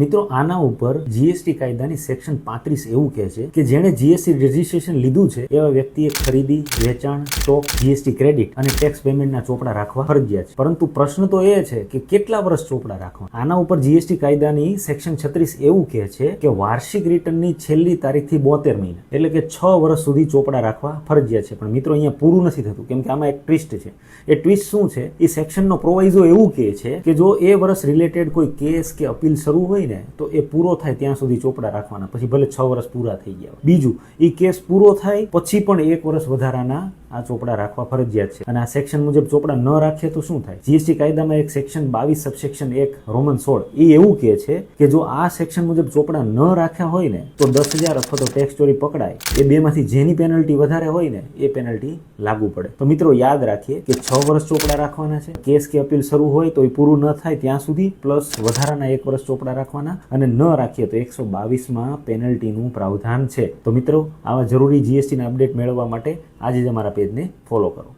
મિત્રો આના ઉપર જીએસટી કાયદાની સેક્શન 35 એવું કહે છે કે જેણે જીએસટી રજીસ્ટ્રેશન લીધું છે એવા વ્યક્તિએ ખરીદી, વેચાણ, સ્ટોક, જીએસટી ક્રેડિટ અને ટેક્સ પેમેન્ટના ચોપડા રાખવા ફરજિયાત છે. પરંતુ પ્રશ્ન તો એ છે કે કેટલા વર્ષ ચોપડા રાખવા. આના ઉપર જીએસટી કાયદાની સેક્શન 36 એવું કહે છે કે વાર્ષિક રિટર્નની છેલ્લી તારીખથી 72 મહિના એટલે કે 6 વર્ષ સુધી ચોપડા રાખવા ફરજિયાત છે. પણ મિત્રો અહીંયા પૂરું નથી થતું, કેમ કે આમાં એક ટ્વિસ્ટ છે. એ ટ્વિસ્ટ શું છે? એ સેક્શનનો પ્રોવાઇઝો એવું કહે છે કે જો એ વર્ષ રિલેટેડ કોઈ કેસ કે અપીલ શરૂ હોય ને તો એ પૂરો થાય ત્યાં સુધી ચોપડા રાખવાના, પછી ભલે 6 વર્ષ પૂરા થઈ ગયા. બીજું, એ કેસ પૂરો થાય પછી પણ 1 વર્ષ વધારાના આ ચોપડા રાખવા ફરજિયાત છે. અને આ સેક્શન મુજબ ચોપડા ન રાખીએ તો શું થાય? જીએસટી કાયદામાં એક સેક્શન 22 સબસેક્શન 1 રોમન 16 એ એવું કહે છે કે જો આ સેક્શન મુજબ ચોપડા ન રાખ્યા હોય ને તો 10,000 અથવા તો ટેક્સ ચોરી પકડાય. એ બેમાંથી જેની પેનલ્ટી વધારે હોય ને એ પેનલ્ટી લાગુ પડે. તો મિત્રો યાદ રાખીએ કે 6 વર્ષ ચોપડા રાખવાના છે. કેસ કે અપીલ શરૂ હોય તો એ પૂરું ન થાય ત્યાં સુધી, પ્લસ વધારાના 1 વર્ષ ચોપડા રાખવાના, અને ન રાખીએ તો 122માં પેનલ્ટીનું પ્રાવધાન છે. તો મિત્રો આવા જરૂરી જીએસટીના અપડેટ મેળવવા માટે આજે જ અમારા પેજને ફોલો કરો.